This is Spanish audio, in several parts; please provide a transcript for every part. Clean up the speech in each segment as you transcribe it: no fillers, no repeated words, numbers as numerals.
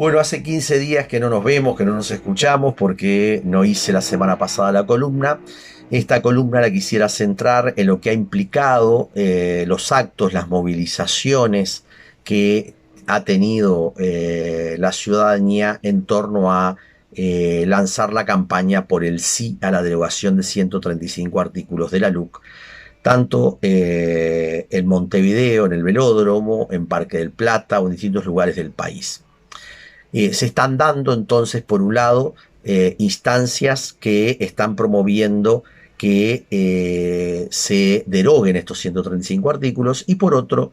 Bueno, hace 15 días que no nos vemos, que no nos escuchamos, porque no hice la semana pasada la columna. Esta columna la quisiera centrar en lo que ha implicado los actos, las movilizaciones que ha tenido la ciudadanía en torno a lanzar la campaña por el sí a la derogación de 135 artículos de la LUC, tanto en Montevideo, en el Velódromo, en Parque del Plata o en distintos lugares del país. Se están dando entonces, por un lado, instancias que están promoviendo que se deroguen estos 135 artículos y por otro,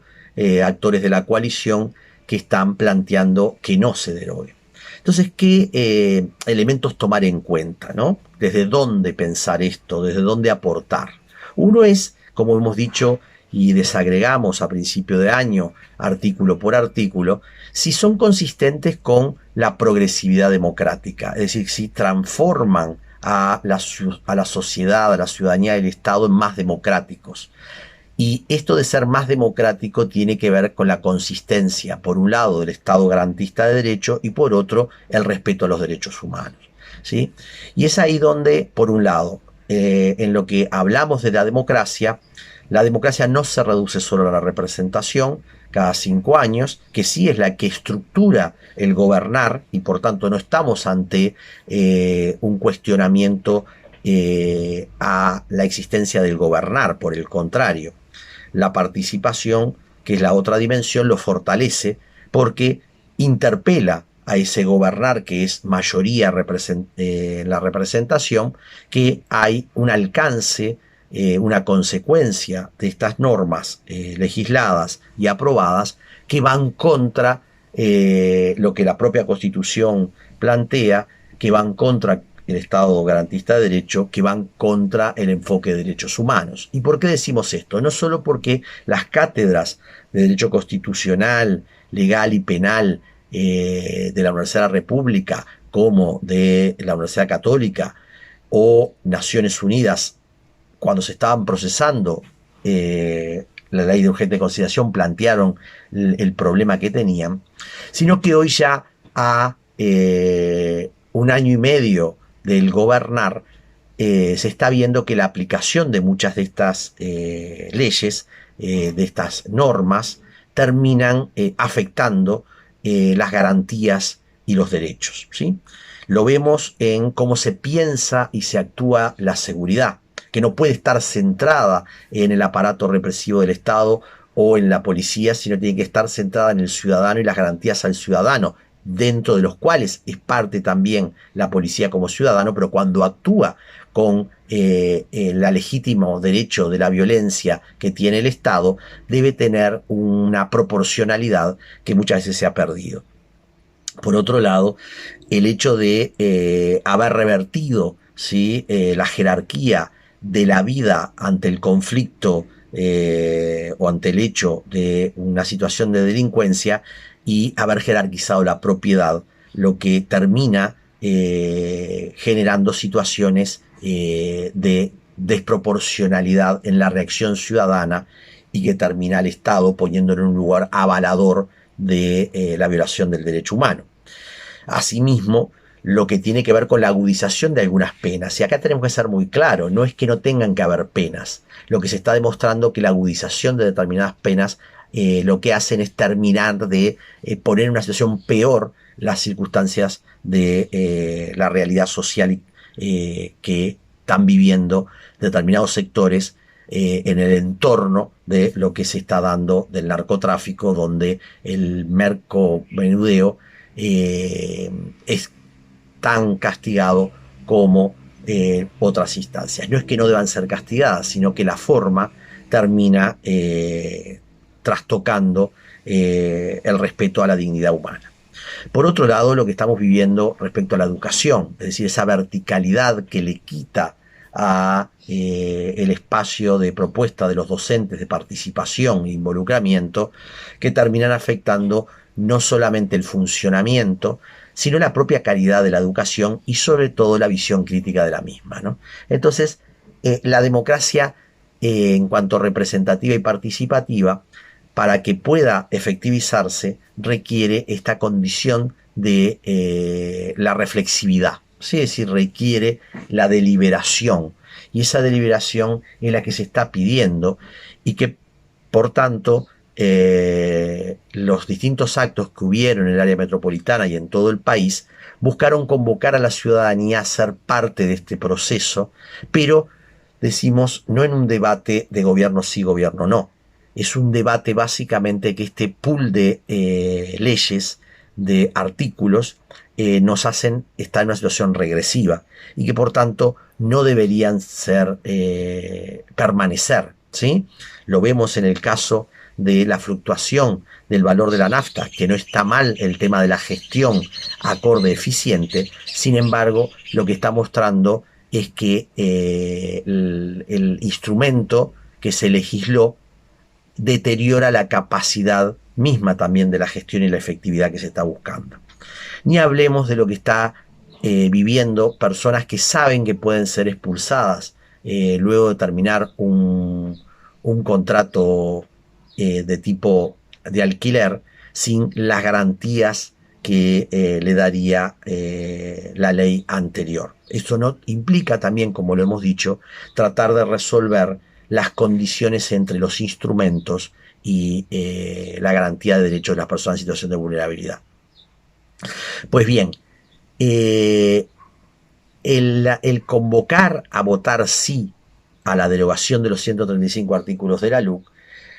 actores de la coalición que están planteando que no se derogue. Entonces, ¿qué elementos tomar en cuenta, ¿no? ¿Desde dónde pensar esto? ¿Desde dónde aportar? Uno es, como hemos dicho y desagregamos a principio de año, artículo por artículo, si son consistentes con la progresividad democrática, es decir, si transforman a la sociedad, a la ciudadanía del Estado en más democráticos. Y esto de ser más democrático tiene que ver con la consistencia, por un lado, del Estado garantista de derecho y por otro, el respeto a los derechos humanos, ¿sí? Y es ahí donde, por un lado, en lo que hablamos de la democracia no se reduce solo a la representación cada 5 años, que sí es la que estructura el gobernar y por tanto no estamos ante un cuestionamiento a la existencia del gobernar, por el contrario. La participación, que es la otra dimensión, lo fortalece porque interpela a ese gobernar que es mayoría en la representación, que hay un alcance, una consecuencia de estas normas legisladas y aprobadas que van contra lo que la propia Constitución plantea, que van contra el Estado garantista de derecho, que van contra el enfoque de derechos humanos. ¿Y por qué decimos esto? No solo porque las cátedras de derecho constitucional, legal y penal de la Universidad de la República, como de la Universidad Católica o Naciones Unidas, cuando se estaban procesando la ley de urgente consideración, plantearon el problema que tenían, sino que hoy ya a 1 año y medio del gobernar, se está viendo que la aplicación de muchas de estas leyes, de estas normas, terminan afectando las garantías y los derechos, ¿sí? Lo vemos en cómo se piensa y se actúa la seguridad, que no puede estar centrada en el aparato represivo del Estado o en la policía, sino tiene que estar centrada en el ciudadano y las garantías al ciudadano, dentro de los cuales es parte también la policía como ciudadano, pero cuando actúa con el legítimo derecho de la violencia que tiene el Estado, debe tener una proporcionalidad que muchas veces se ha perdido. Por otro lado, el hecho de haber revertido, ¿sí?, la jerarquía de la vida ante el conflicto o ante el hecho de una situación de delincuencia y haber jerarquizado la propiedad, lo que termina generando situaciones de desproporcionalidad en la reacción ciudadana y que termina al Estado poniéndolo en un lugar avalador de la violación del derecho humano. Asimismo, lo que tiene que ver con la agudización de algunas penas. Y acá tenemos que ser muy claros, no es que no tengan que haber penas. Lo que se está demostrando que la agudización de determinadas penas lo que hacen es terminar de poner en una situación peor las circunstancias de la realidad social que están viviendo determinados sectores en el entorno de lo que se está dando del narcotráfico, donde el mercomenudeo es tan castigado como otras instancias. No es que no deban ser castigadas, sino que la forma termina trastocando el respeto a la dignidad humana. Por otro lado, lo que estamos viviendo respecto a la educación, es decir, esa verticalidad que le quita a el espacio de propuesta de los docentes, de participación e involucramiento, que terminan afectando no solamente el funcionamiento, sino la propia calidad de la educación y sobre todo la visión crítica de la misma, ¿no? Entonces, la democracia, en cuanto representativa y participativa, para que pueda efectivizarse, requiere esta condición de la reflexividad, ¿sí? Es decir, requiere la deliberación, y esa deliberación es la que se está pidiendo y que, por tanto, los distintos actos que hubieron en el área metropolitana y en todo el país buscaron convocar a la ciudadanía a ser parte de este proceso, pero decimos no en un debate de gobierno sí, gobierno no. Es un debate básicamente que este pool de leyes, de artículos, nos hacen estar en una situación regresiva y que por tanto no deberían ser permanecer, ¿sí? Lo vemos en el caso de la fluctuación del valor de la nafta, que no está mal el tema de la gestión acorde eficiente, sin embargo, lo que está mostrando es que el instrumento que se legisló deteriora la capacidad misma también de la gestión y la efectividad que se está buscando. Ni hablemos de lo que está viviendo personas que saben que pueden ser expulsadas luego de terminar un contrato de tipo de alquiler sin las garantías que le daría la ley anterior. Esto no implica también, como lo hemos dicho, tratar de resolver las condiciones entre los instrumentos y la garantía de derechos de las personas en situación de vulnerabilidad. Pues bien, el convocar a votar sí a la derogación de los 135 artículos de la LUC,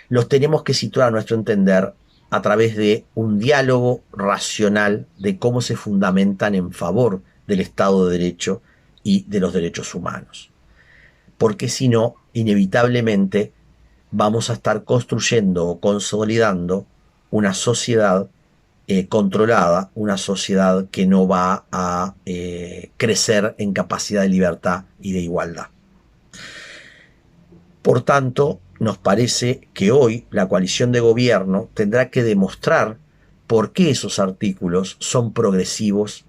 los tenemos que situar a nuestro entender a través de un diálogo racional de cómo se fundamentan en favor del Estado de Derecho y de los derechos humanos. Porque si no, inevitablemente vamos a estar construyendo o consolidando una sociedad controlada, una sociedad que no va a crecer en capacidad de libertad y de igualdad. Por tanto, nos parece que hoy la coalición de gobierno tendrá que demostrar por qué esos artículos son progresivos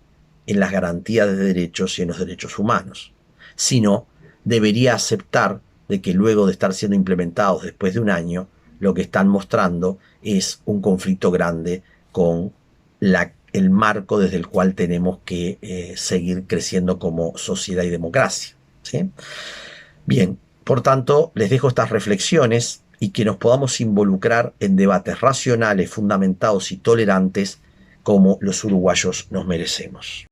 en las garantías de derechos y en los derechos humanos. Si no, debería aceptar de que luego de estar siendo implementados después de un año, lo que están mostrando es un conflicto grande con el marco desde el cual tenemos que seguir creciendo como sociedad y democracia, ¿sí? Bien, por tanto, les dejo estas reflexiones y que nos podamos involucrar en debates racionales, fundamentados y tolerantes como los uruguayos nos merecemos.